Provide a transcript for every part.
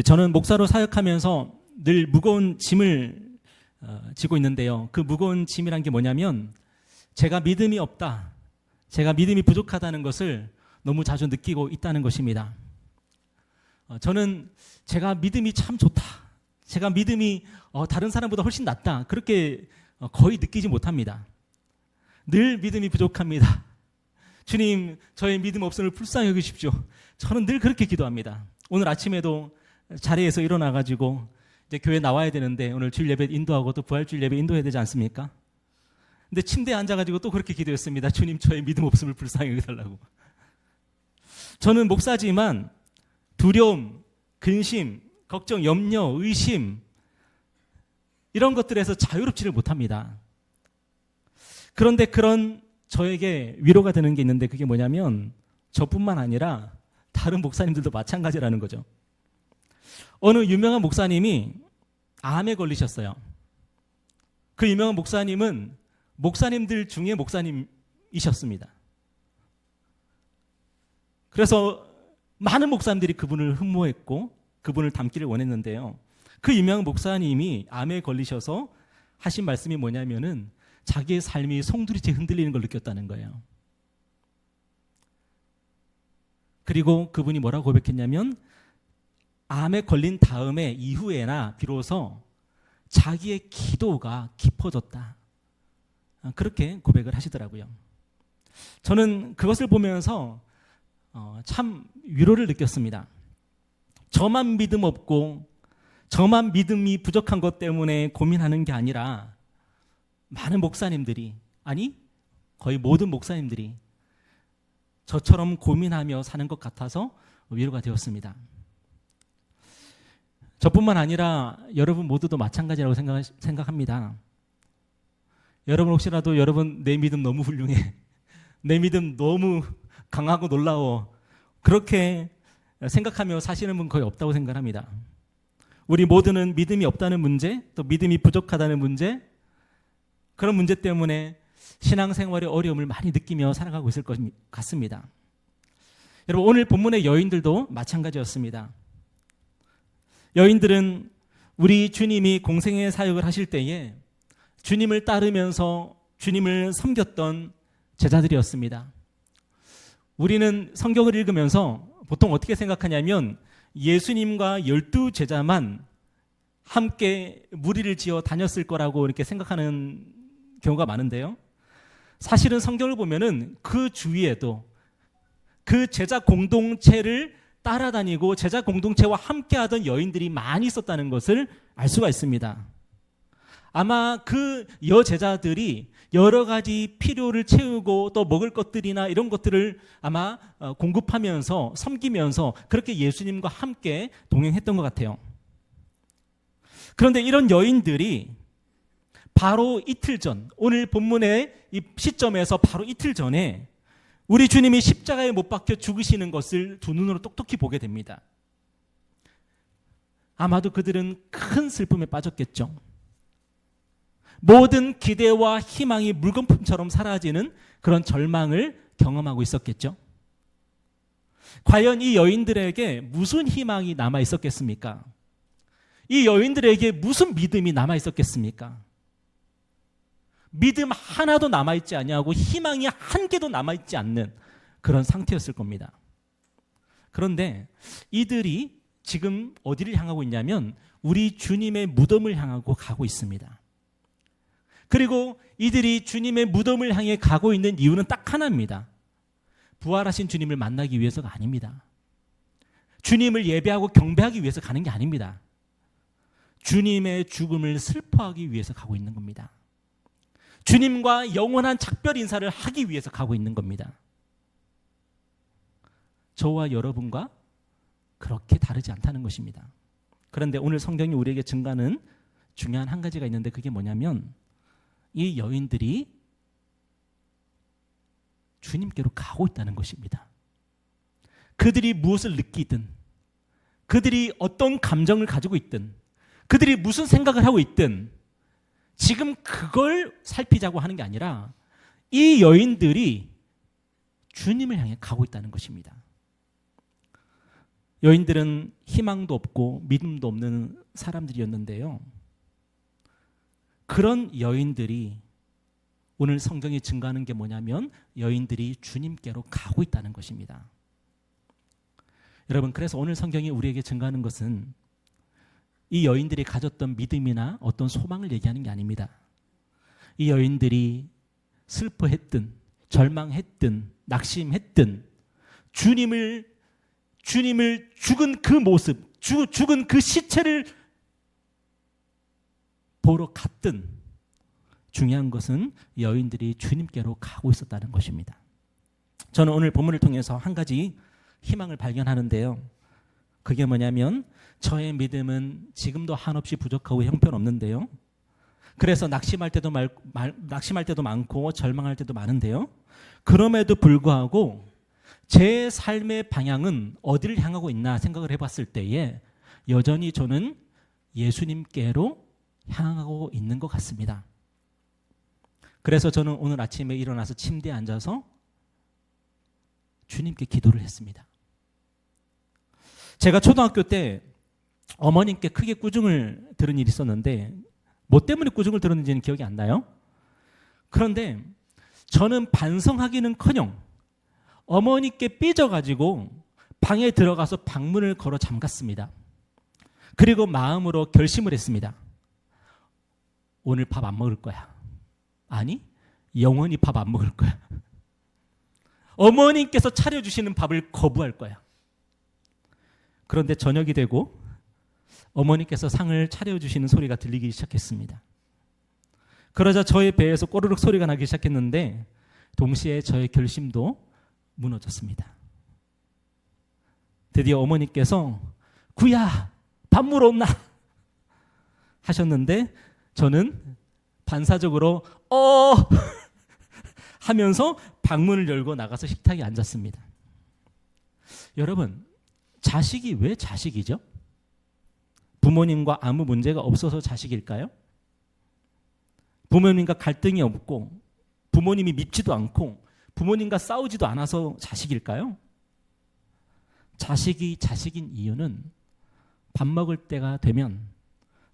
저는 목사로 사역하면서 늘 무거운 짐을 지고 있는데요. 그 무거운 짐이란 게 뭐냐면 제가 믿음이 없다, 제가 믿음이 부족하다는 것을 너무 자주 느끼고 있다는 것입니다. 저는 제가 믿음이 참 좋다, 제가 믿음이 다른 사람보다 훨씬 낫다, 그렇게 거의 느끼지 못합니다. 늘 믿음이 부족합니다. 주님, 저의 믿음 없음을 불쌍히 여기십시오. 저는 늘 그렇게 기도합니다. 오늘 아침에도 자리에서 일어나가지고 이제 교회 나와야 되는데 오늘 주일 예배 인도하고 또 부활주일 예배 인도해야 되지 않습니까? 근데 침대에 앉아가지고 또 그렇게 기도했습니다. 주님, 저의 믿음 없음을 불쌍히 여기달라고. 저는 목사지만 두려움, 근심, 걱정, 염려, 의심 이런 것들에서 자유롭지를 못합니다. 그런데 그런 저에게 위로가 되는 게 있는데 그게 뭐냐면 저뿐만 아니라 다른 목사님들도 마찬가지라는 거죠. 어느 유명한 목사님이 암에 걸리셨어요. 그 유명한 목사님은 목사님들 중에 목사님이셨습니다. 그래서 많은 목사님들이 그분을 흠모했고 그분을 닮기를 원했는데요. 그 유명한 목사님이 암에 걸리셔서 하신 말씀이 뭐냐면은 자기의 삶이 송두리째 흔들리는 걸 느꼈다는 거예요. 그리고 그분이 뭐라고 고백했냐면 암에 걸린 다음에 이후에나 비로소 자기의 기도가 깊어졌다, 그렇게 고백을 하시더라고요. 저는 그것을 보면서 참 위로를 느꼈습니다. 저만 믿음 없고 저만 믿음이 부족한 것 때문에 고민하는 게 아니라 많은 목사님들이, 아니 거의 모든 목사님들이 저처럼 고민하며 사는 것 같아서 위로가 되었습니다. 저뿐만 아니라 여러분 모두도 마찬가지라고 생각합니다. 여러분 혹시라도 여러분 내 믿음 너무 훌륭해, 내 믿음 너무 강하고 놀라워, 그렇게 생각하며 사시는 분 거의 없다고 생각합니다. 우리 모두는 믿음이 없다는 문제, 또 믿음이 부족하다는 문제, 그런 문제 때문에 신앙생활의 어려움을 많이 느끼며 살아가고 있을 것 같습니다. 여러분, 오늘 본문의 여인들도 마찬가지였습니다. 여인들은 우리 주님이 공생의 사역을 하실 때에 주님을 따르면서 주님을 섬겼던 제자들이었습니다. 우리는 성경을 읽으면서 보통 어떻게 생각하냐면 예수님과 12제자만 함께 무리를 지어 다녔을 거라고 이렇게 생각하는 경우가 많은데요. 사실은 성경을 보면은 그 주위에도 그 제자 공동체를 따라다니고 제자 공동체와 함께하던 여인들이 많이 있었다는 것을 알 수가 있습니다. 아마 그 여제자들이 여러 가지 필요를 채우고 또 먹을 것들이나 이런 것들을 아마 공급하면서 섬기면서 그렇게 예수님과 함께 동행했던 것 같아요. 그런데 이런 여인들이 바로 이틀 전, 오늘 본문의 이 시점에서 바로 이틀 전에 우리 주님이 십자가에 못 박혀 죽으시는 것을 두 눈으로 똑똑히 보게 됩니다. 아마도 그들은 큰 슬픔에 빠졌겠죠. 모든 기대와 희망이 물거품처럼 사라지는 그런 절망을 경험하고 있었겠죠. 과연 이 여인들에게 무슨 희망이 남아 있었겠습니까? 이 여인들에게 무슨 믿음이 남아 있었겠습니까? 믿음 하나도 남아있지 아니하고 희망이 한 개도 남아있지 않는 그런 상태였을 겁니다. 그런데 이들이 지금 어디를 향하고 있냐면 우리 주님의 무덤을 향하고 가고 있습니다. 그리고 이들이 주님의 무덤을 향해 가고 있는 이유는 딱 하나입니다. 부활하신 주님을 만나기 위해서가 아닙니다. 주님을 예배하고 경배하기 위해서 가는 게 아닙니다. 주님의 죽음을 슬퍼하기 위해서 가고 있는 겁니다. 주님과 영원한 작별 인사를 하기 위해서 가고 있는 겁니다. 저와 여러분과 그렇게 다르지 않다는 것입니다. 그런데 오늘 성경이 우리에게 증가하는 중요한 한 가지가 있는데 그게 뭐냐면 이 여인들이 주님께로 가고 있다는 것입니다. 그들이 무엇을 느끼든, 그들이 어떤 감정을 가지고 있든, 그들이 무슨 생각을 하고 있든 지금 그걸 살피자고 하는 게 아니라 이 여인들이 주님을 향해 가고 있다는 것입니다. 여인들은 희망도 없고 믿음도 없는 사람들이었는데요. 그런 여인들이 오늘 성경이 증거하는 게 뭐냐면 여인들이 주님께로 가고 있다는 것입니다. 여러분, 그래서 오늘 성경이 우리에게 증거하는 것은 이 여인들이 가졌던 믿음이나 어떤 소망을 얘기하는 게 아닙니다. 이 여인들이 슬퍼했든 절망했든 낙심했든 주님을 죽은 그 모습, 죽은 그 시체를 보러 갔든 중요한 것은 여인들이 주님께로 가고 있었다는 것입니다. 저는 오늘 본문을 통해서 한 가지 희망을 발견하는데요. 그게 뭐냐면 저의 믿음은 지금도 한없이 부족하고 형편없는데요. 그래서 낙심할 때도 많고 절망할 때도 많은데요. 그럼에도 불구하고 제 삶의 방향은 어디를 향하고 있나 생각을 해봤을 때에 여전히 저는 예수님께로 향하고 있는 것 같습니다. 그래서 저는 오늘 아침에 일어나서 침대에 앉아서 주님께 기도를 했습니다. 제가 초등학교 때 어머님께 크게 꾸중을 들은 일이 있었는데 뭐 때문에 꾸중을 들었는지는 기억이 안 나요. 그런데 저는 반성하기는커녕 어머니께 삐져가지고 방에 들어가서 방문을 걸어 잠갔습니다. 그리고 마음으로 결심을 했습니다. 오늘 밥 안 먹을 거야. 아니, 영원히 밥 안 먹을 거야. 어머님께서 차려주시는 밥을 거부할 거야. 그런데 저녁이 되고 어머니께서 상을 차려주시는 소리가 들리기 시작했습니다. 그러자 저의 배에서 꼬르륵 소리가 나기 시작했는데 동시에 저의 결심도 무너졌습니다. 드디어 어머니께서 구야 밥 먹으러 온나 하셨는데 저는 반사적으로 하면서 방문을 열고 나가서 식탁에 앉았습니다. 여러분, 자식이 왜 자식이죠? 부모님과 아무 문제가 없어서 자식일까요? 부모님과 갈등이 없고 부모님이 밉지도 않고 부모님과 싸우지도 않아서 자식일까요? 자식이 자식인 이유는 밥 먹을 때가 되면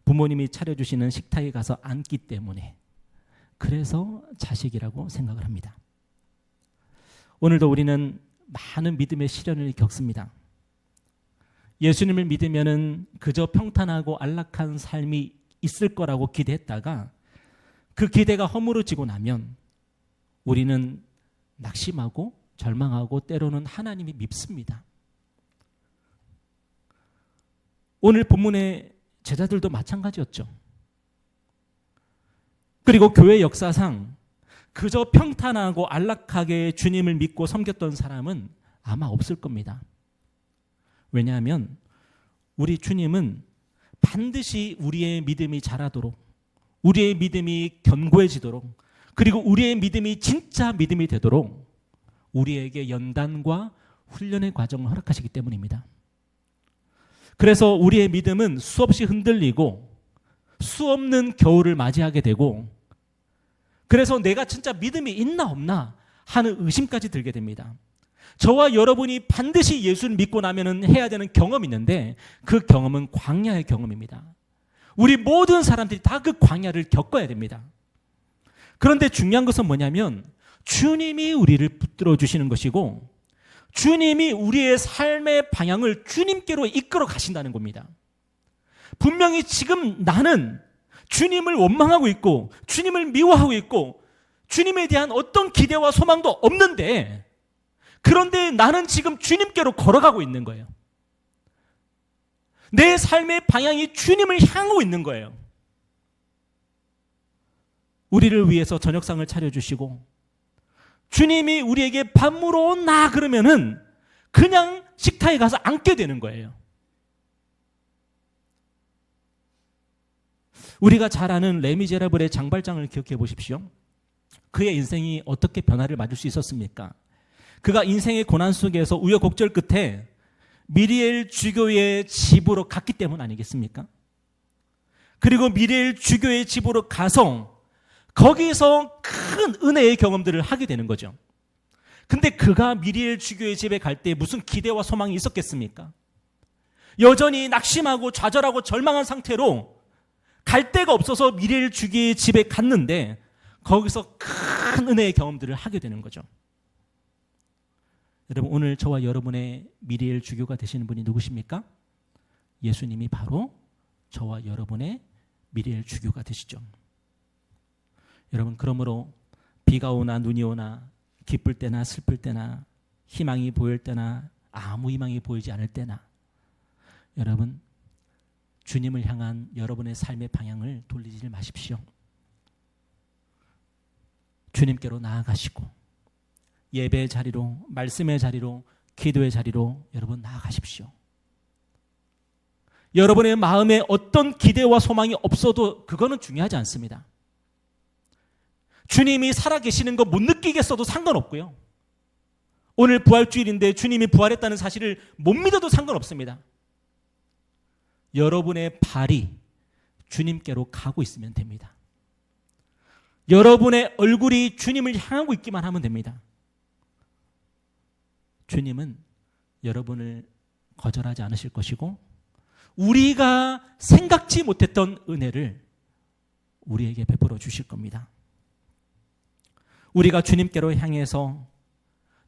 부모님이 차려주시는 식탁에 가서 앉기 때문에, 그래서 자식이라고 생각을 합니다. 오늘도 우리는 많은 믿음의 시련을 겪습니다. 예수님을 믿으면은 그저 평탄하고 안락한 삶이 있을 거라고 기대했다가 그 기대가 허물어지고 나면 우리는 낙심하고 절망하고 때로는 하나님이 밉습니다. 오늘 본문의 제자들도 마찬가지였죠. 그리고 교회 역사상 그저 평탄하고 안락하게 주님을 믿고 섬겼던 사람은 아마 없을 겁니다. 왜냐하면 우리 주님은 반드시 우리의 믿음이 자라도록, 우리의 믿음이 견고해지도록, 그리고 우리의 믿음이 진짜 믿음이 되도록 우리에게 연단과 훈련의 과정을 허락하시기 때문입니다. 그래서 우리의 믿음은 수없이 흔들리고 수없는 겨울을 맞이하게 되고, 그래서 내가 진짜 믿음이 있나 없나 하는 의심까지 들게 됩니다. 저와 여러분이 반드시 예수를 믿고 나면 해야 되는 경험이 있는데 그 경험은 광야의 경험입니다. 우리 모든 사람들이 다 그 광야를 겪어야 됩니다. 그런데 중요한 것은 뭐냐면 주님이 우리를 붙들어 주시는 것이고 주님이 우리의 삶의 방향을 주님께로 이끌어 가신다는 겁니다. 분명히 지금 나는 주님을 원망하고 있고 주님을 미워하고 있고 주님에 대한 어떤 기대와 소망도 없는데, 그런데 나는 지금 주님께로 걸어가고 있는 거예요. 내 삶의 방향이 주님을 향하고 있는 거예요. 우리를 위해서 저녁상을 차려주시고 주님이 우리에게 밥 먹으러 온나 그러면은 그냥 식탁에 가서 앉게 되는 거예요. 우리가 잘 아는 레미제라블의 장발장을 기억해 보십시오. 그의 인생이 어떻게 변화를 맞을 수 있었습니까? 그가 인생의 고난 속에서 우여곡절 끝에 미리엘 주교의 집으로 갔기 때문 아니겠습니까? 그리고 미리엘 주교의 집으로 가서 거기서 큰 은혜의 경험들을 하게 되는 거죠. 근데 그가 미리엘 주교의 집에 갈 때 무슨 기대와 소망이 있었겠습니까? 여전히 낙심하고 좌절하고 절망한 상태로 갈 데가 없어서 미리엘 주기의 집에 갔는데 거기서 큰 은혜의 경험들을 하게 되는 거죠. 여러분, 오늘 저와 여러분의 미리엘 주교가 되시는 분이 누구십니까? 예수님이 바로 저와 여러분의 미리엘 주교가 되시죠. 여러분, 그러므로 비가 오나 눈이 오나 기쁠 때나 슬플 때나 희망이 보일 때나 아무 희망이 보이지 않을 때나 여러분, 주님을 향한 여러분의 삶의 방향을 돌리지 마십시오. 주님께로 나아가시고 예배의 자리로, 말씀의 자리로, 기도의 자리로 여러분 나아가십시오. 여러분의 마음에 어떤 기대와 소망이 없어도 그거는 중요하지 않습니다. 주님이 살아계시는 거 못 느끼겠어도 상관없고요. 오늘 부활주일인데 주님이 부활했다는 사실을 못 믿어도 상관없습니다. 여러분의 발이 주님께로 가고 있으면 됩니다. 여러분의 얼굴이 주님을 향하고 있기만 하면 됩니다. 주님은 여러분을 거절하지 않으실 것이고 우리가 생각지 못했던 은혜를 우리에게 베풀어 주실 겁니다. 우리가 주님께로 향해서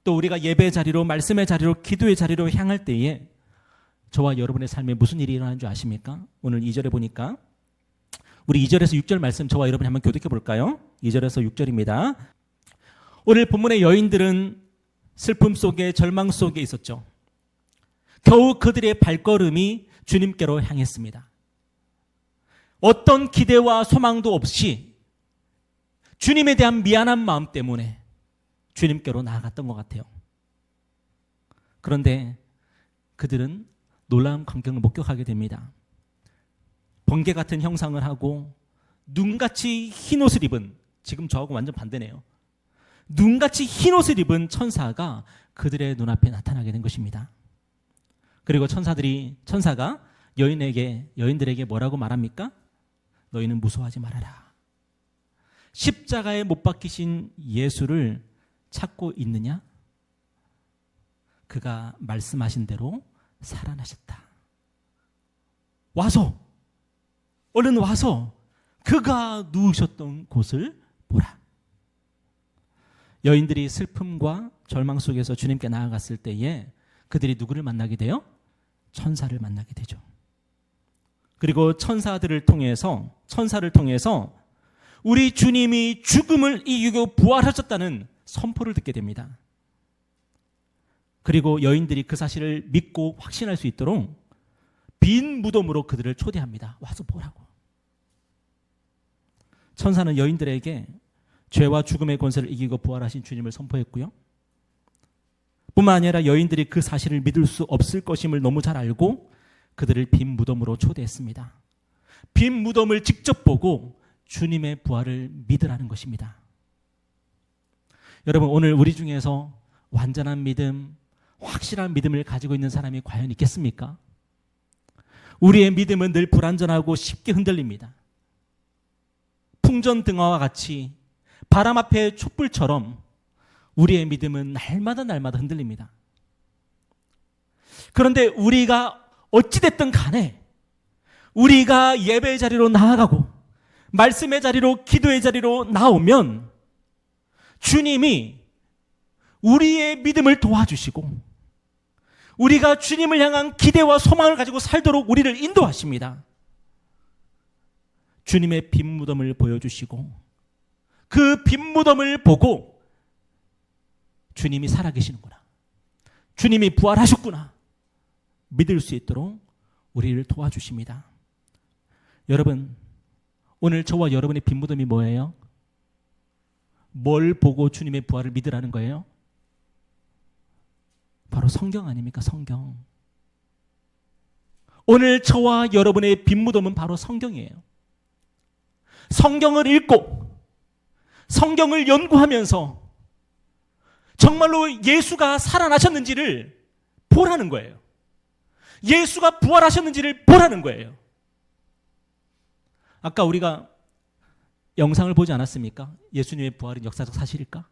또 우리가 예배 자리로, 말씀의 자리로, 기도의 자리로 향할 때에 저와 여러분의 삶에 무슨 일이 일어나는 줄 아십니까? 오늘 2절에 보니까 우리 2절에서 6절 말씀 저와 여러분이 한번 교독해 볼까요? 2절에서 6절입니다. 오늘 본문의 여인들은 슬픔 속에, 절망 속에 있었죠. 겨우 그들의 발걸음이 주님께로 향했습니다. 어떤 기대와 소망도 없이 주님에 대한 미안한 마음 때문에 주님께로 나아갔던 것 같아요. 그런데 그들은 놀라운 광경을 목격하게 됩니다. 번개 같은 형상을 하고 눈같이 흰 옷을 입은, 지금 저하고 완전 반대네요. 눈같이 흰 옷을 입은 천사가 그들의 눈앞에 나타나게 된 것입니다. 그리고 천사가 여인들에게 뭐라고 말합니까? 너희는 무서워하지 말아라. 십자가에 못 박히신 예수를 찾고 있느냐? 그가 말씀하신 대로 살아나셨다. 얼른 와서 그가 누우셨던 곳을 보라. 여인들이 슬픔과 절망 속에서 주님께 나아갔을 때에 그들이 누구를 만나게 돼요? 천사를 만나게 되죠. 그리고 천사를 통해서 우리 주님이 죽음을 이기고 부활하셨다는 선포를 듣게 됩니다. 그리고 여인들이 그 사실을 믿고 확신할 수 있도록 빈 무덤으로 그들을 초대합니다. 와서 보라고. 천사는 여인들에게 죄와 죽음의 권세를 이기고 부활하신 주님을 선포했고요. 뿐만 아니라 여인들이 그 사실을 믿을 수 없을 것임을 너무 잘 알고 그들을 빈 무덤으로 초대했습니다. 빈 무덤을 직접 보고 주님의 부활을 믿으라는 것입니다. 여러분, 오늘 우리 중에서 완전한 믿음, 확실한 믿음을 가지고 있는 사람이 과연 있겠습니까? 우리의 믿음은 늘 불완전하고 쉽게 흔들립니다. 풍전등화와 같이 바람 앞에 촛불처럼 우리의 믿음은 날마다 흔들립니다. 그런데 우리가 어찌됐든 간에 우리가 예배의 자리로 나아가고 말씀의 자리로, 기도의 자리로 나오면 주님이 우리의 믿음을 도와주시고 우리가 주님을 향한 기대와 소망을 가지고 살도록 우리를 인도하십니다. 주님의 빈 무덤을 보여주시고 그 빈 무덤을 보고 주님이 살아계시는구나, 주님이 부활하셨구나 믿을 수 있도록 우리를 도와주십니다. 여러분, 오늘 저와 여러분의 빈 무덤이 뭐예요? 뭘 보고 주님의 부활을 믿으라는 거예요? 바로 성경 아닙니까? 성경. 오늘 저와 여러분의 빈 무덤은 바로 성경이에요. 성경을 읽고 성경을 연구하면서 정말로 예수가 살아나셨는지를 보라는 거예요. 예수가 부활하셨는지를 보라는 거예요. 아까 우리가 영상을 보지 않았습니까? 예수님의 부활은 역사적 사실일까?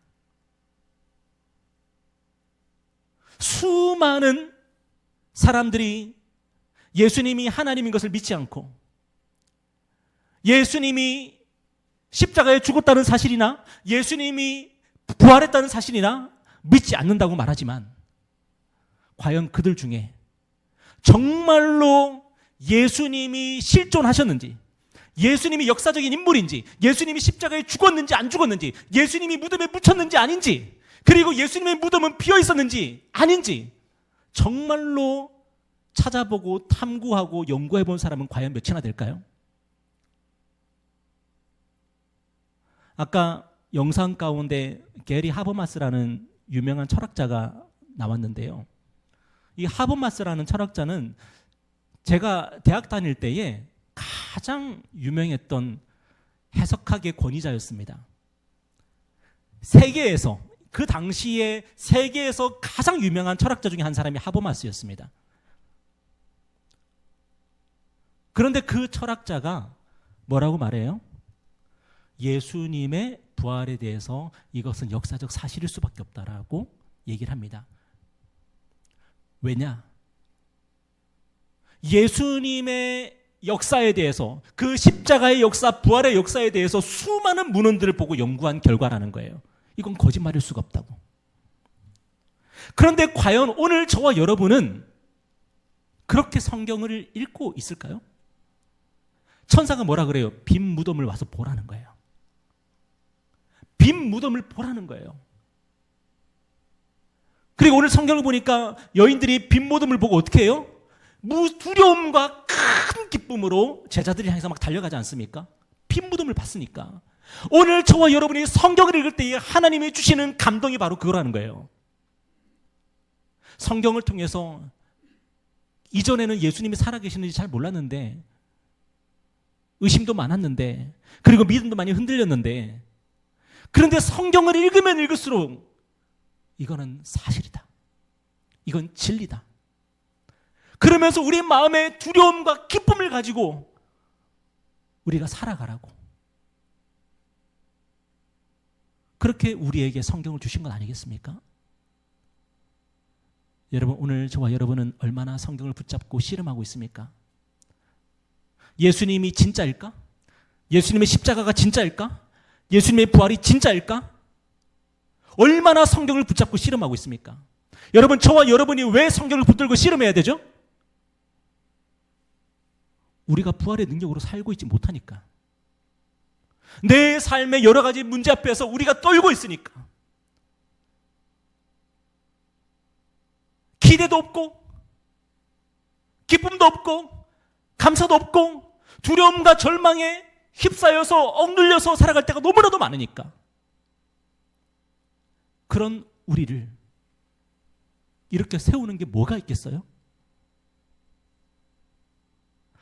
수많은 사람들이 예수님이 하나님인 것을 믿지 않고 예수님이 십자가에 죽었다는 사실이나 예수님이 부활했다는 사실이나 믿지 않는다고 말하지만 과연 그들 중에 정말로 예수님이 실존하셨는지, 예수님이 역사적인 인물인지, 예수님이 십자가에 죽었는지 안 죽었는지, 예수님이 무덤에 묻혔는지 아닌지, 그리고 예수님의 무덤은 비어 있었는지 아닌지 정말로 찾아보고 탐구하고 연구해 본 사람은 과연 몇이나 될까요? 아까 영상 가운데 게리 하버마스라는 유명한 철학자가 나왔는데요. 이 하버마스라는 철학자는 제가 대학 다닐 때에 가장 유명했던 해석학의 권위자였습니다. 세계에서, 그 당시에 세계에서 가장 유명한 철학자 중에 한 사람이 하버마스였습니다. 그런데 그 철학자가 뭐라고 말해요? 예수님의 부활에 대해서 이것은 역사적 사실일 수밖에 없다라고 얘기를 합니다. 왜냐? 예수님의 역사에 대해서, 그 십자가의 역사, 부활의 역사에 대해서 수많은 문헌들을 보고 연구한 결과라는 거예요. 이건 거짓말일 수가 없다고. 그런데 과연 오늘 저와 여러분은 그렇게 성경을 읽고 있을까요? 천사가 뭐라 그래요? 빈 무덤을 와서 보라는 거예요. 빈 무덤을 보라는 거예요. 그리고 오늘 성경을 보니까 여인들이 빈 무덤을 보고 어떻게 해요? 두려움과 큰 기쁨으로 제자들을 향해서 막 달려가지 않습니까? 빈 무덤을 봤으니까. 오늘 저와 여러분이 성경을 읽을 때에 하나님이 주시는 감동이 바로 그거라는 거예요. 성경을 통해서 이전에는 예수님이 살아계시는지 잘 몰랐는데, 의심도 많았는데, 그리고 믿음도 많이 흔들렸는데, 그런데 성경을 읽으면 읽을수록 이거는 사실이다. 이건 진리다. 그러면서 우리 마음에 두려움과 기쁨을 가지고 우리가 살아가라고. 그렇게 우리에게 성경을 주신 건 아니겠습니까? 여러분, 오늘 저와 여러분은 얼마나 성경을 붙잡고 씨름하고 있습니까? 예수님이 진짜일까? 예수님의 십자가가 진짜일까? 예수님의 부활이 진짜일까? 얼마나 성경을 붙잡고 씨름하고 있습니까? 여러분, 저와 여러분이 왜 성경을 붙들고 씨름해야 되죠? 우리가 부활의 능력으로 살고 있지 못하니까. 내 삶의 여러 가지 문제 앞에서 우리가 떨고 있으니까. 기대도 없고, 기쁨도 없고, 감사도 없고, 두려움과 절망에 휩싸여서 억눌려서 살아갈 때가 너무나도 많으니까. 그런 우리를 이렇게 세우는 게 뭐가 있겠어요?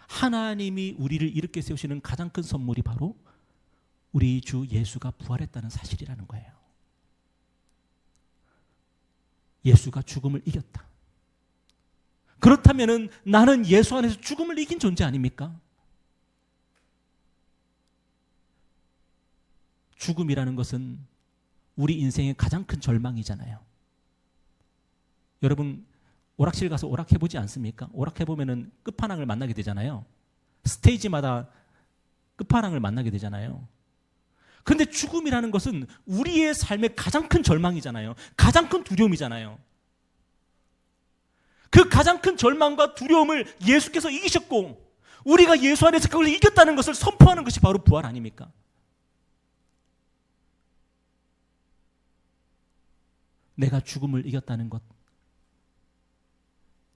하나님이 우리를 이렇게 세우시는 가장 큰 선물이 바로 우리 주 예수가 부활했다는 사실이라는 거예요. 예수가 죽음을 이겼다. 그렇다면 나는 예수 안에서 죽음을 이긴 존재 아닙니까? 죽음이라는 것은 우리 인생의 가장 큰 절망이잖아요. 여러분, 오락실 가서 오락해보지 않습니까? 오락해보면 끝판왕을 만나게 되잖아요. 스테이지마다 끝판왕을 만나게 되잖아요. 그런데 죽음이라는 것은 우리의 삶의 가장 큰 절망이잖아요. 가장 큰 두려움이잖아요. 그 가장 큰 절망과 두려움을 예수께서 이기셨고 우리가 예수 안에서 그걸 이겼다는 것을 선포하는 것이 바로 부활 아닙니까? 내가 죽음을 이겼다는 것,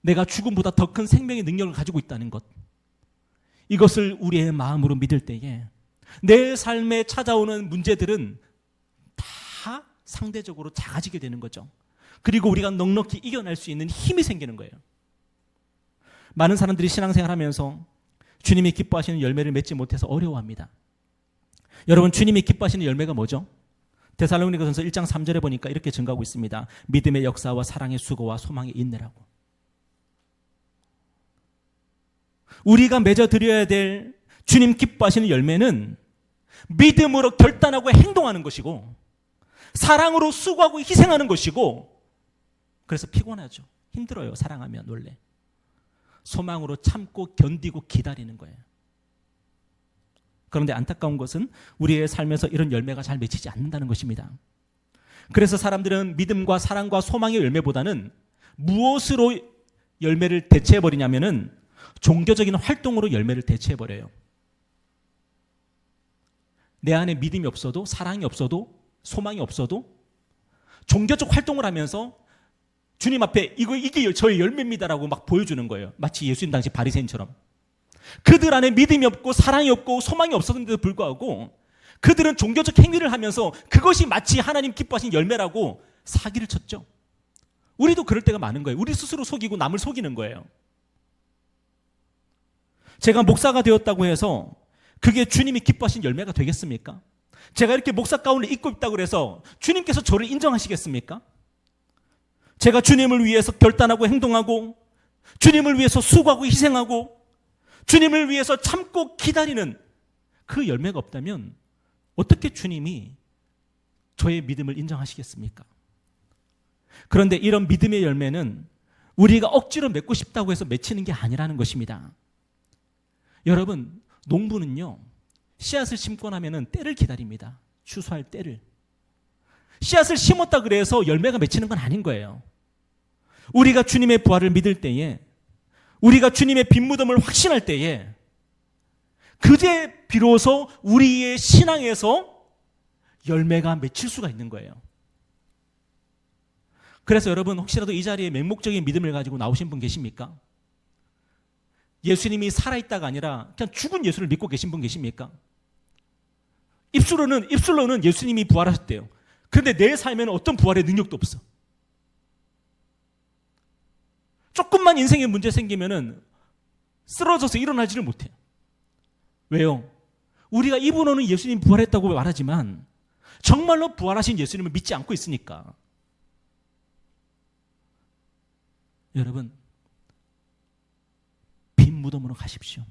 내가 죽음보다 더 큰 생명의 능력을 가지고 있다는 것, 이것을 우리의 마음으로 믿을 때에 내 삶에 찾아오는 문제들은 다 상대적으로 작아지게 되는 거죠. 그리고 우리가 넉넉히 이겨낼 수 있는 힘이 생기는 거예요. 많은 사람들이 신앙생활하면서 주님이 기뻐하시는 열매를 맺지 못해서 어려워합니다. 여러분, 주님이 기뻐하시는 열매가 뭐죠? 데살로니가전서 1장 3절에 보니까 이렇게 증가하고 있습니다. 믿음의 역사와 사랑의 수고와 소망의 인내라고. 우리가 맺어드려야 될 주님 기뻐하시는 열매는 믿음으로 결단하고 행동하는 것이고 사랑으로 수고하고 희생하는 것이고, 그래서 피곤하죠. 힘들어요. 사랑하면 원래. 소망으로 참고 견디고 기다리는 거예요. 그런데 안타까운 것은 우리의 삶에서 이런 열매가 잘 맺히지 않는다는 것입니다. 그래서 사람들은 믿음과 사랑과 소망의 열매보다는 무엇으로 열매를 대체해버리냐면은 종교적인 활동으로 열매를 대체해버려요. 내 안에 믿음이 없어도, 사랑이 없어도, 소망이 없어도 종교적 활동을 하면서 주님 앞에 이게 저의 열매입니다라고 막 보여주는 거예요. 마치 예수님 당시 바리새인처럼. 그들 안에 믿음이 없고 사랑이 없고 소망이 없었는데도 불구하고 그들은 종교적 행위를 하면서 그것이 마치 하나님 기뻐하신 열매라고 사기를 쳤죠. 우리도 그럴 때가 많은 거예요. 우리 스스로 속이고 남을 속이는 거예요. 제가 목사가 되었다고 해서 그게 주님이 기뻐하신 열매가 되겠습니까? 제가 이렇게 목사 가운을 입고 있다고 해서 주님께서 저를 인정하시겠습니까? 제가 주님을 위해서 결단하고 행동하고 주님을 위해서 수고하고 희생하고 주님을 위해서 참고 기다리는 그 열매가 없다면 어떻게 주님이 저의 믿음을 인정하시겠습니까? 그런데 이런 믿음의 열매는 우리가 억지로 맺고 싶다고 해서 맺히는 게 아니라는 것입니다. 여러분, 농부는요, 씨앗을 심고 나면은 때를 기다립니다. 추수할 때를. 씨앗을 심었다 그래서 열매가 맺히는 건 아닌 거예요. 우리가 주님의 부활을 믿을 때에, 우리가 주님의 빈 무덤을 확신할 때에 그제 비로소 우리의 신앙에서 열매가 맺힐 수가 있는 거예요. 그래서 여러분, 혹시라도 이 자리에 맹목적인 믿음을 가지고 나오신 분 계십니까? 예수님이 살아있다가 아니라 그냥 죽은 예수를 믿고 계신 분 계십니까? 입술로는 예수님이 부활하셨대요. 그런데 내 삶에는 어떤 부활의 능력도 없어. 조금만 인생에 문제 생기면은 쓰러져서 일어나지를 못해요. 왜요? 우리가 입으로는 예수님 부활했다고 말하지만 정말로 부활하신 예수님을 믿지 않고 있으니까. 여러분, 빈 무덤으로 가십시오.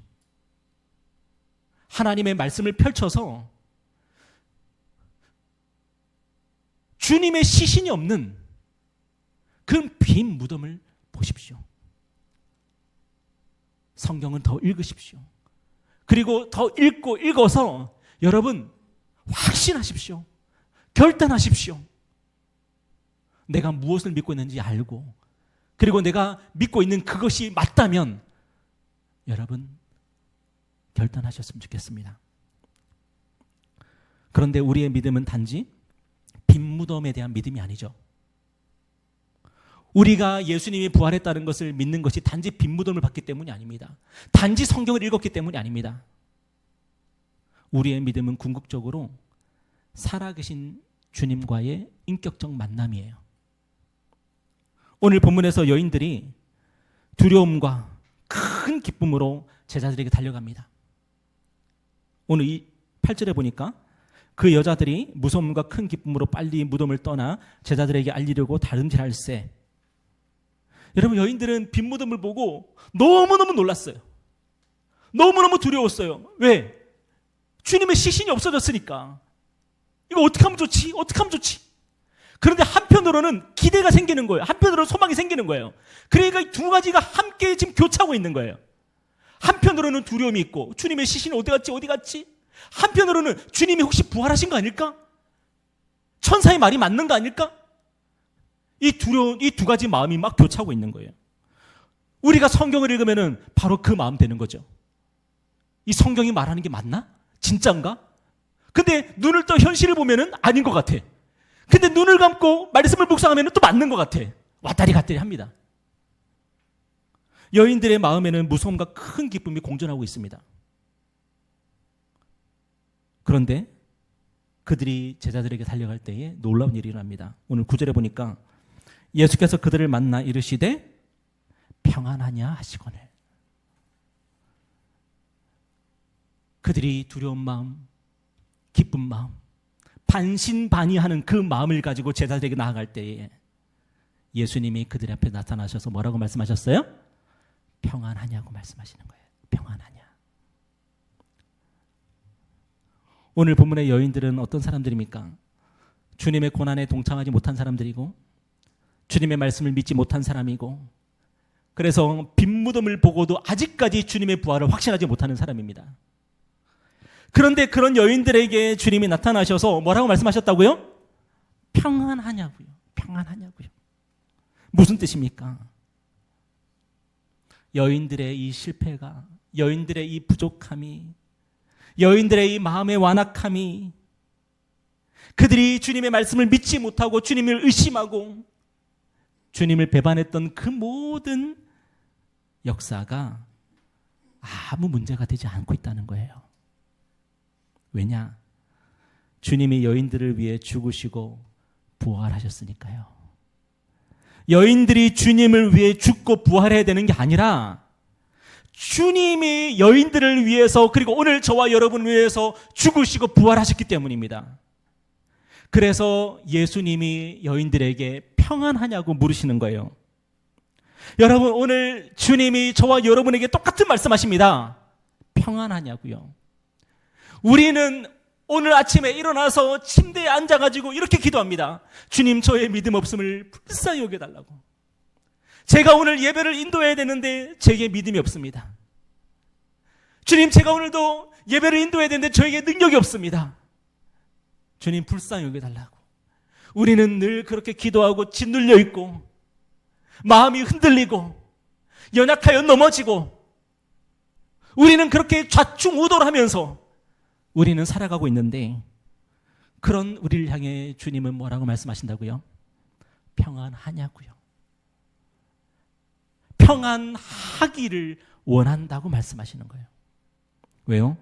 하나님의 말씀을 펼쳐서 주님의 시신이 없는 그 빈 무덤을 보십시오. 성경은 더 읽으십시오. 그리고 더 읽어서 여러분 확신하십시오. 결단하십시오. 내가 무엇을 믿고 있는지 알고, 그리고 내가 믿고 있는 그것이 맞다면 여러분 결단하셨으면 좋겠습니다. 그런데 우리의 믿음은 단지 빈 무덤에 대한 믿음이 아니죠. 우리가 예수님이 부활했다는 것을 믿는 것이 단지 빈 무덤을 봤기 때문이 아닙니다. 단지 성경을 읽었기 때문이 아닙니다. 우리의 믿음은 궁극적으로 살아계신 주님과의 인격적 만남이에요. 오늘 본문에서 여인들이 두려움과 큰 기쁨으로 제자들에게 달려갑니다. 오늘 이 8절에 보니까 그 여자들이 무서움과 큰 기쁨으로 빨리 무덤을 떠나 제자들에게 알리려고 다름질할세. 여러분, 여인들은 빈 무덤을 보고 너무너무 놀랐어요. 너무너무 두려웠어요. 왜? 주님의 시신이 없어졌으니까. 이거 어떻게 하면 좋지? 어떻게 하면 좋지? 그런데 한편으로는 기대가 생기는 거예요. 한편으로는 소망이 생기는 거예요. 그러니까 이 두 가지가 함께 지금 교차하고 있는 거예요. 한편으로는 두려움이 있고, 주님의 시신이 어디 갔지? 어디 갔지? 한편으로는 주님이 혹시 부활하신 거 아닐까? 천사의 말이 맞는 거 아닐까? 이 두 가지 마음이 막 교차하고 있는 거예요. 우리가 성경을 읽으면은 바로 그 마음 되는 거죠. 이 성경이 말하는 게 맞나? 진짠가? 근데 눈을 떠 현실을 보면은 아닌 것 같아. 근데 눈을 감고 말씀을 묵상하면은 또 맞는 것 같아. 왔다리 갔다리 합니다. 여인들의 마음에는 무서움과 큰 기쁨이 공존하고 있습니다. 그런데 그들이 제자들에게 달려갈 때에 놀라운 일이 일어납니다. 오늘 9절에 보니까 예수께서 그들을 만나 이르시되 평안하냐 하시거늘. 그들이 두려운 마음, 기쁜 마음, 반신반의하는 그 마음을 가지고 제자들에게 나아갈 때에 예수님이 그들 앞에 나타나셔서 뭐라고 말씀하셨어요? 평안하냐고 말씀하시는 거예요. 평안하냐. 오늘 본문의 여인들은 어떤 사람들입니까? 주님의 고난에 동참하지 못한 사람들이고, 주님의 말씀을 믿지 못한 사람이고, 그래서 빈무덤을 보고도 아직까지 주님의 부활을 확신하지 못하는 사람입니다. 그런데 그런 여인들에게 주님이 나타나셔서 뭐라고 말씀하셨다고요? 평안하냐고요. 평안하냐고요. 무슨 뜻입니까? 여인들의 이 실패가, 여인들의 이 부족함이, 여인들의 이 마음의 완악함이, 그들이 주님의 말씀을 믿지 못하고 주님을 의심하고 주님을 배반했던 그 모든 역사가 아무 문제가 되지 않고 있다는 거예요. 왜냐? 주님이 여인들을 위해 죽으시고 부활하셨으니까요. 여인들이 주님을 위해 죽고 부활해야 되는 게 아니라 주님이 여인들을 위해서, 그리고 오늘 저와 여러분을 위해서 죽으시고 부활하셨기 때문입니다. 그래서 예수님이 여인들에게 평안하냐고 물으시는 거예요. 여러분, 오늘 주님이 저와 여러분에게 똑같은 말씀하십니다. 평안하냐고요. 우리는 오늘 아침에 일어나서 침대에 앉아가지고 이렇게 기도합니다. 주님, 저의 믿음 없음을 불쌍히 여겨달라고. 제가 오늘 예배를 인도해야 되는데 제게 믿음이 없습니다. 주님, 제가 오늘도 예배를 인도해야 되는데 저에게 능력이 없습니다. 주님, 불쌍히 여겨달라고. 우리는 늘 그렇게 기도하고 짓눌려 있고 마음이 흔들리고 연약하여 넘어지고 우리는 그렇게 좌충우돌 하면서 우리는 살아가고 있는데, 그런 우리를 향해 주님은 뭐라고 말씀하신다고요? 평안하냐고요. 평안하기를 원한다고 말씀하시는 거예요. 왜요?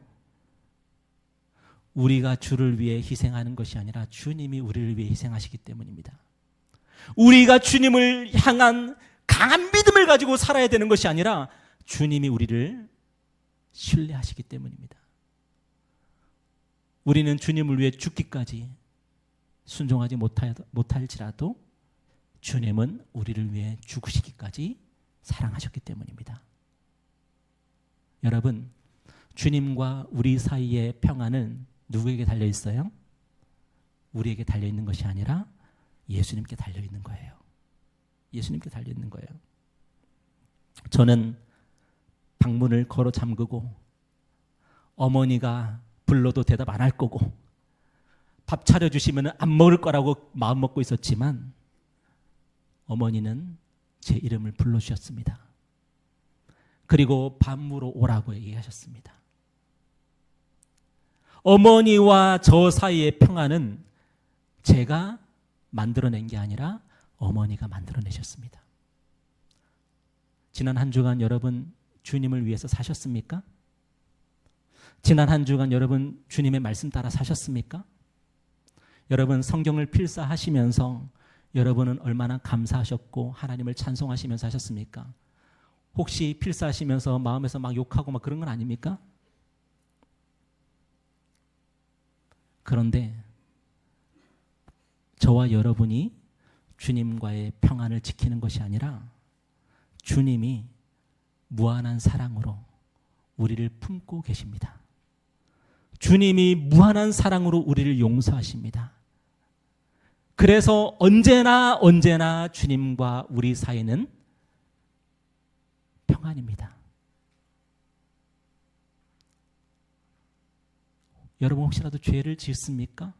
우리가 주를 위해 희생하는 것이 아니라 주님이 우리를 위해 희생하시기 때문입니다. 우리가 주님을 향한 강한 믿음을 가지고 살아야 되는 것이 아니라 주님이 우리를 신뢰하시기 때문입니다. 우리는 주님을 위해 죽기까지 순종하지 못할지라도 주님은 우리를 위해 죽으시기까지 사랑하셨기 때문입니다. 여러분, 주님과 우리 사이의 평안은 누구에게 달려 있어요? 우리에게 달려 있는 것이 아니라 예수님께 달려 있는 거예요. 예수님께 달려 있는 거예요. 저는 방문을 걸어 잠그고 어머니가 불러도 대답 안 할 거고 밥 차려주시면 안 먹을 거라고 마음 먹고 있었지만 어머니는 제 이름을 불러주셨습니다. 그리고 밤으로 오라고 얘기하셨습니다. 어머니와 저 사이의 평안은 제가 만들어낸 게 아니라 어머니가 만들어내셨습니다. 지난 한 주간 여러분 주님을 위해서 사셨습니까? 지난 한 주간 여러분 주님의 말씀 따라 사셨습니까? 여러분 성경을 필사하시면서 여러분은 얼마나 감사하셨고 하나님을 찬송하시면서 하셨습니까? 혹시 필사하시면서 마음에서 막 욕하고 막 그런 건 아닙니까? 그런데 저와 여러분이 주님과의 평안을 지키는 것이 아니라 주님이 무한한 사랑으로 우리를 품고 계십니다. 주님이 무한한 사랑으로 우리를 용서하십니다. 그래서 언제나 주님과 우리 사이는 평안입니다. 여러분 혹시라도 죄를 짓습니까?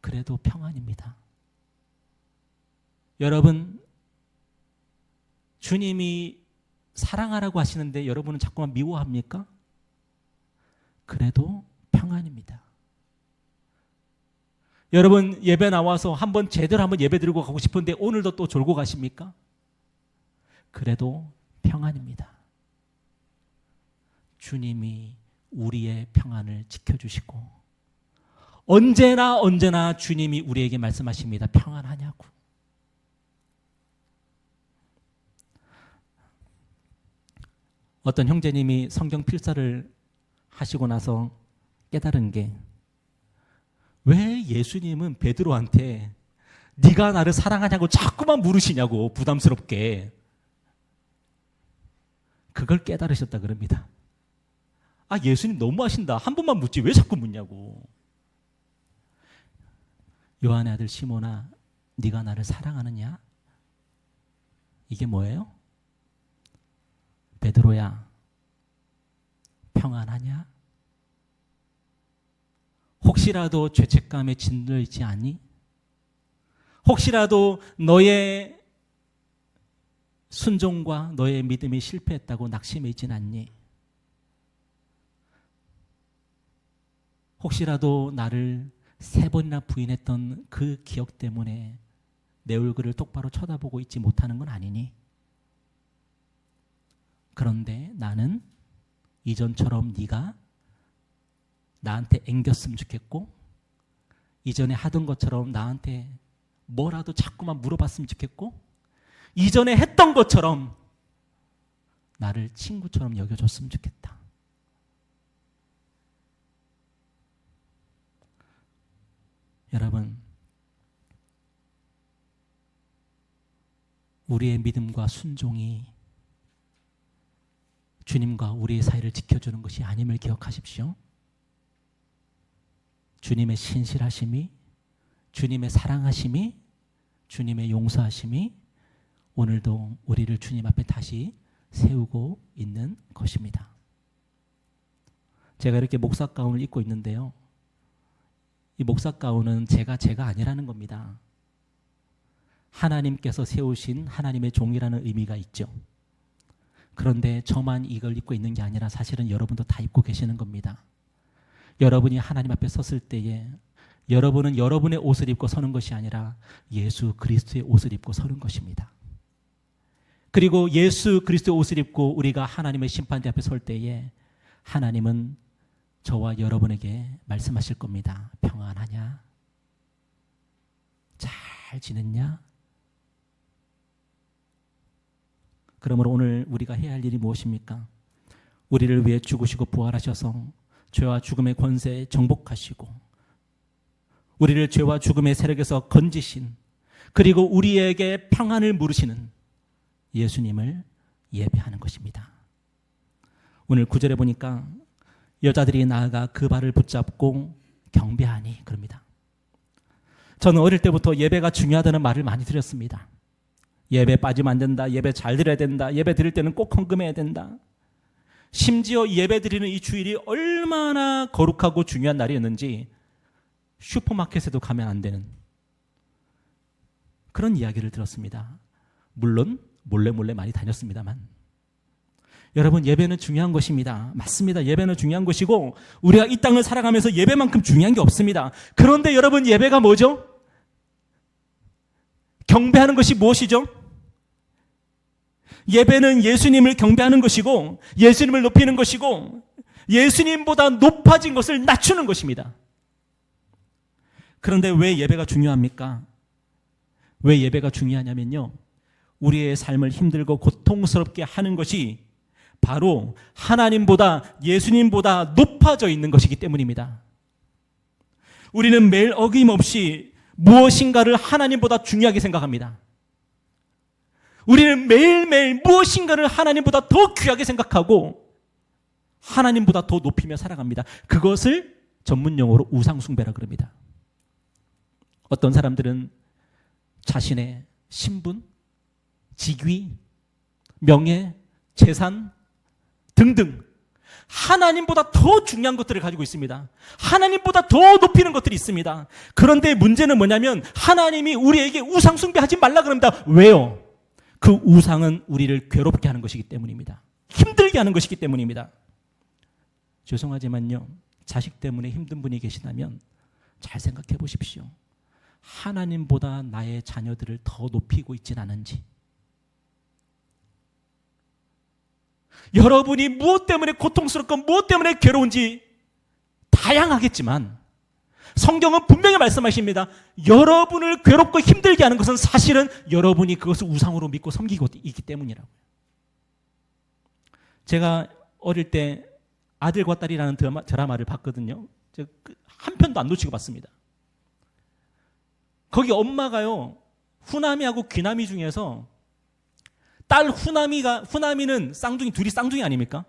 그래도 평안입니다. 여러분, 주님이 사랑하라고 하시는데 여러분은 자꾸만 미워합니까? 그래도 평안입니다. 여러분 예배 나와서 제대로 한번 예배 드리고 가고 싶은데 오늘도 또 졸고 가십니까? 그래도 평안입니다. 주님이 우리의 평안을 지켜주시고 언제나 주님이 우리에게 말씀하십니다. 평안하냐고. 어떤 형제님이 성경 필사를 하시고 나서 깨달은 게, 왜 예수님은 베드로한테 네가 나를 사랑하냐고 자꾸만 물으시냐고 부담스럽게. 그걸 깨달으셨다 그럽니다. 아, 예수님 너무하신다. 한 번만 묻지 왜 자꾸 묻냐고. 요한의 아들 시몬아, 네가 나를 사랑하느냐? 이게 뭐예요? 베드로야, 평안하냐? 혹시라도 죄책감에 짓눌리지 않니? 혹시라도 너의 순종과 너의 믿음이 실패했다고 낙심해지진 않니? 혹시라도 나를 3번이나 부인했던 그 기억 때문에 내 얼굴을 똑바로 쳐다보고 있지 못하는 건 아니니? 그런데 나는 이전처럼 네가 나한테 앵겼으면 좋겠고, 이전에 하던 것처럼 나한테 뭐라도 자꾸만 물어봤으면 좋겠고, 이전에 했던 것처럼 나를 친구처럼 여겨줬으면 좋겠다. 여러분, 우리의 믿음과 순종이 주님과 우리의 사이를 지켜주는 것이 아님을 기억하십시오. 주님의 신실하심이, 주님의 사랑하심이, 주님의 용서하심이 오늘도 우리를 주님 앞에 다시 세우고 있는 것입니다. 제가 이렇게 목사 가운을 입고 있는데요, 이 목사 가운은 제가 아니라는 겁니다. 하나님께서 세우신 하나님의 종이라는 의미가 있죠. 그런데 저만 이걸 입고 있는 게 아니라 사실은 여러분도 다 입고 계시는 겁니다. 여러분이 하나님 앞에 섰을 때에 여러분은 여러분의 옷을 입고 서는 것이 아니라 예수 그리스도의 옷을 입고 서는 것입니다. 그리고 예수 그리스도의 옷을 입고 우리가 하나님의 심판대 앞에 설 때에 하나님은 저와 여러분에게 말씀하실 겁니다. 평안하냐? 잘 지냈냐? 그러므로 오늘 우리가 해야 할 일이 무엇입니까? 우리를 위해 죽으시고 부활하셔서 죄와 죽음의 권세에 정복하시고 우리를 죄와 죽음의 세력에서 건지신, 그리고 우리에게 평안을 물으시는 예수님을 예배하는 것입니다. 오늘 9절에 보니까 여자들이 나아가 그 발을 붙잡고 경배하니 그럽니다. 저는 어릴 때부터 예배가 중요하다는 말을 많이 드렸습니다. 예배 빠지면 안 된다. 예배 잘 드려야 된다. 예배 드릴 때는 꼭 헌금해야 된다. 심지어 예배 드리는 이 주일이 얼마나 거룩하고 중요한 날이었는지 슈퍼마켓에도 가면 안 되는 그런 이야기를 들었습니다. 물론 몰래 많이 다녔습니다만. 여러분, 예배는 중요한 것입니다. 맞습니다. 예배는 중요한 것이고 우리가 이 땅을 살아가면서 예배만큼 중요한 게 없습니다. 그런데 여러분, 예배가 뭐죠? 경배하는 것이 무엇이죠? 예배는 예수님을 경배하는 것이고 예수님을 높이는 것이고 예수님보다 높아진 것을 낮추는 것입니다. 그런데 왜 예배가 중요합니까? 왜 예배가 중요하냐면요, 우리의 삶을 힘들고 고통스럽게 하는 것이 바로 하나님보다, 예수님보다 높아져 있는 것이기 때문입니다. 우리는 매일 어김없이 무엇인가를 하나님보다 중요하게 생각합니다. 우리는 매일매일 무엇인가를 하나님보다 더 귀하게 생각하고 하나님보다 더 높이며 살아갑니다. 그것을 전문용어로 우상숭배라 그럽니다. 어떤 사람들은 자신의 신분, 직위, 명예, 재산 등등 하나님보다 더 중요한 것들을 가지고 있습니다. 하나님보다 더 높이는 것들이 있습니다. 그런데 문제는 뭐냐면 하나님이 우리에게 우상 숭배하지 말라 그럽니다. 왜요? 그 우상은 우리를 괴롭게 하는 것이기 때문입니다. 힘들게 하는 것이기 때문입니다. 죄송하지만요, 자식 때문에 힘든 분이 계시다면 잘 생각해 보십시오. 하나님보다 나의 자녀들을 더 높이고 있진 않은지, 여러분이 무엇 때문에 고통스럽고 무엇 때문에 괴로운지 다양하겠지만 성경은 분명히 말씀하십니다. 여러분을 괴롭고 힘들게 하는 것은 사실은 여러분이 그것을 우상으로 믿고 섬기고 있기 때문이라고요. 제가 어릴 때 아들과 딸이라는 드라마를 봤거든요. 제가 한 편도 안 놓치고 봤습니다. 거기 엄마가요, 후남이하고 귀남이 중에서 딸 후남이는 쌍둥이, 둘이 쌍둥이 아닙니까?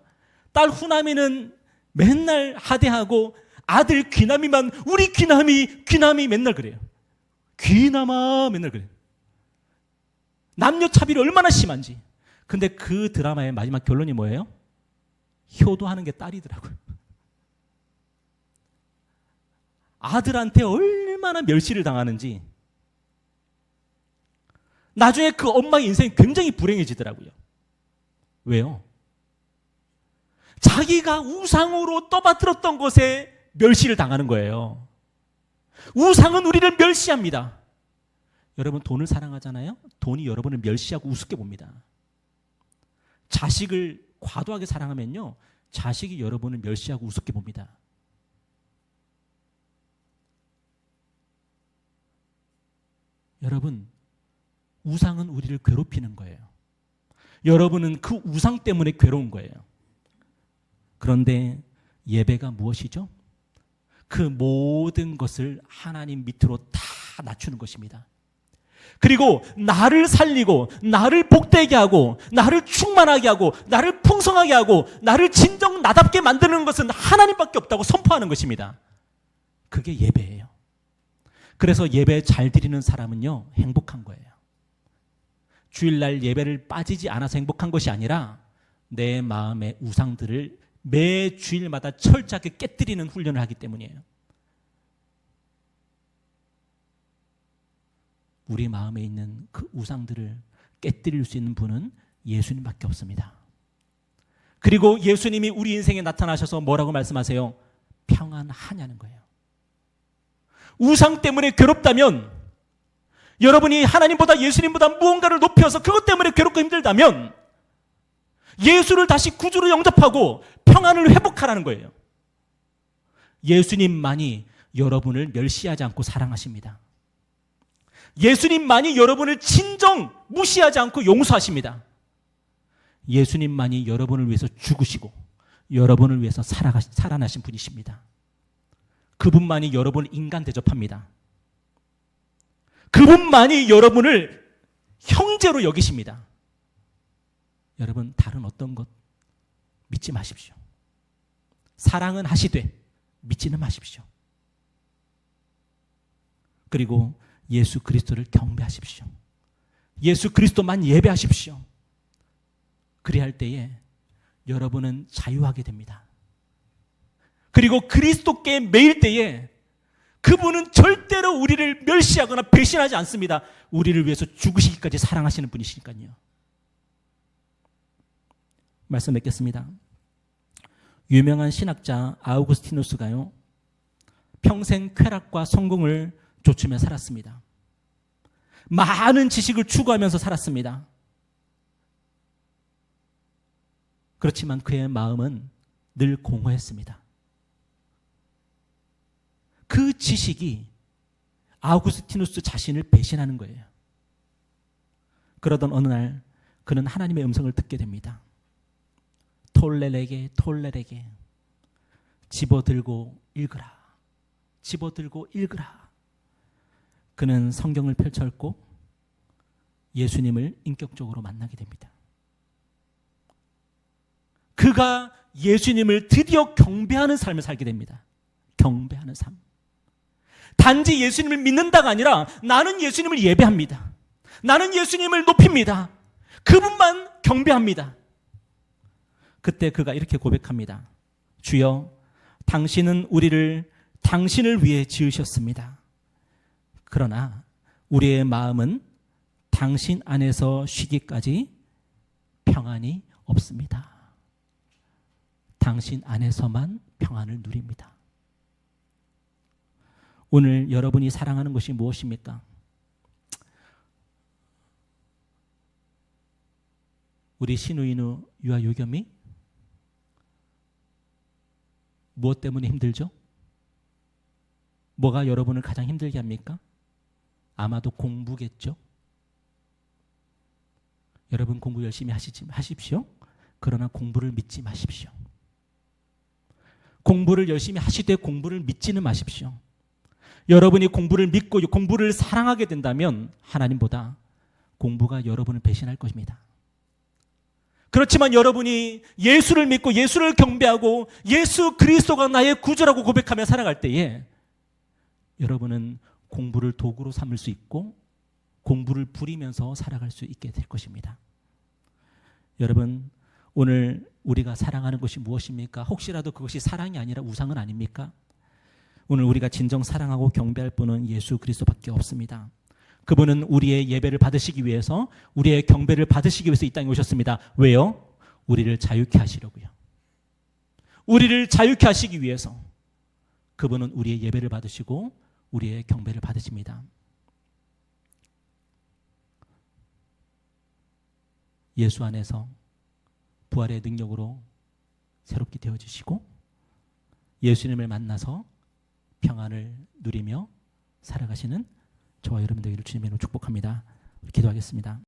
딸 후남이는 맨날 하대하고 아들 귀남이만, 우리 귀남이 맨날 그래요. 귀남아 맨날 그래요. 남녀 차별이 얼마나 심한지. 근데 그 드라마의 마지막 결론이 뭐예요? 효도하는 게 딸이더라고요. 아들한테 얼마나 멸시를 당하는지 나중에 그 엄마의 인생이 굉장히 불행해지더라고요. 왜요? 자기가 우상으로 떠받들었던 것에 멸시를 당하는 거예요. 우상은 우리를 멸시합니다. 여러분 돈을 사랑하잖아요? 돈이 여러분을 멸시하고 우습게 봅니다. 자식을 과도하게 사랑하면요, 자식이 여러분을 멸시하고 우습게 봅니다. 여러분, 우상은 우리를 괴롭히는 거예요. 여러분은 그 우상 때문에 괴로운 거예요. 그런데 예배가 무엇이죠? 그 모든 것을 하나님 밑으로 다 낮추는 것입니다. 그리고 나를 살리고 나를 복되게 하고 나를 충만하게 하고 나를 풍성하게 하고 나를 진정 나답게 만드는 것은 하나님밖에 없다고 선포하는 것입니다. 그게 예배예요. 그래서 예배 잘 드리는 사람은요, 행복한 거예요. 주일날 예배를 빠지지 않아서 행복한 것이 아니라 내 마음의 우상들을 매 주일마다 철저하게 깨뜨리는 훈련을 하기 때문이에요. 우리 마음에 있는 그 우상들을 깨뜨릴 수 있는 분은 예수님밖에 없습니다. 그리고 예수님이 우리 인생에 나타나셔서 뭐라고 말씀하세요? 평안하냐는 거예요. 우상 때문에 괴롭다면, 여러분이 하나님보다 예수님보다 무언가를 높여서 그것 때문에 괴롭고 힘들다면 예수를 다시 구주로 영접하고 평안을 회복하라는 거예요. 예수님만이 여러분을 멸시하지 않고 사랑하십니다. 예수님만이 여러분을 진정 무시하지 않고 용서하십니다. 예수님만이 여러분을 위해서 죽으시고 여러분을 위해서 살아나신 분이십니다. 그분만이 여러분을 인간 대접합니다. 그분만이 여러분을 형제로 여기십니다. 여러분, 다른 어떤 것 믿지 마십시오. 사랑은 하시되 믿지는 마십시오. 그리고 예수 그리스도를 경배하십시오. 예수 그리스도만 예배하십시오. 그리할 때에 여러분은 자유하게 됩니다. 그리고 그리스도께 매일 때에 그분은 절대로 우리를 멸시하거나 배신하지 않습니다. 우리를 위해서 죽으시기까지 사랑하시는 분이시니까요. 말씀 맺겠습니다. 유명한 신학자 아우구스티누스가요, 평생 쾌락과 성공을 좇으며 살았습니다. 많은 지식을 추구하면서 살았습니다. 그렇지만 그의 마음은 늘 공허했습니다. 그 지식이 아우구스티누스 자신을 배신하는 거예요. 그러던 어느 날 그는 하나님의 음성을 듣게 됩니다. 톨레레게 집어들고 읽으라. 집어들고 읽으라. 그는 성경을 펼쳐읽고 예수님을 인격적으로 만나게 됩니다. 그가 예수님을 드디어 경배하는 삶을 살게 됩니다. 경배하는 삶. 단지 예수님을 믿는다가 아니라 나는 예수님을 예배합니다. 나는 예수님을 높입니다. 그분만 경배합니다. 그때 그가 이렇게 고백합니다. 주여, 당신은 우리를 당신을 위해 지으셨습니다. 그러나 우리의 마음은 당신 안에서 쉬기까지 평안이 없습니다. 당신 안에서만 평안을 누립니다. 오늘 여러분이 사랑하는 것이 무엇입니까? 우리 신우인우 유아 요겸이 무엇 때문에 힘들죠? 뭐가 여러분을 가장 힘들게 합니까? 아마도 공부겠죠? 여러분 공부 열심히 하십시오. 그러나 공부를 믿지 마십시오. 공부를 열심히 하시되 공부를 믿지는 마십시오. 여러분이 공부를 믿고 공부를 사랑하게 된다면 하나님보다 공부가 여러분을 배신할 것입니다. 그렇지만 여러분이 예수를 믿고 예수를 경배하고 예수 그리스도가 나의 구주라고 고백하며 살아갈 때에 여러분은 공부를 도구로 삼을 수 있고 공부를 부리면서 살아갈 수 있게 될 것입니다. 여러분, 오늘 우리가 사랑하는 것이 무엇입니까? 혹시라도 그것이 사랑이 아니라 우상은 아닙니까? 오늘 우리가 진정 사랑하고 경배할 분은 예수 그리스도밖에 없습니다. 그분은 우리의 예배를 받으시기 위해서, 우리의 경배를 받으시기 위해서 이 땅에 오셨습니다. 왜요? 우리를 자유케 하시려고요. 우리를 자유케 하시기 위해서 그분은 우리의 예배를 받으시고 우리의 경배를 받으십니다. 예수 안에서 부활의 능력으로 새롭게 되어주시고 예수님을 만나서 평안을 누리며 살아가시는 저와 여러분 되기를 주님의 이름으로 축복합니다. 기도하겠습니다.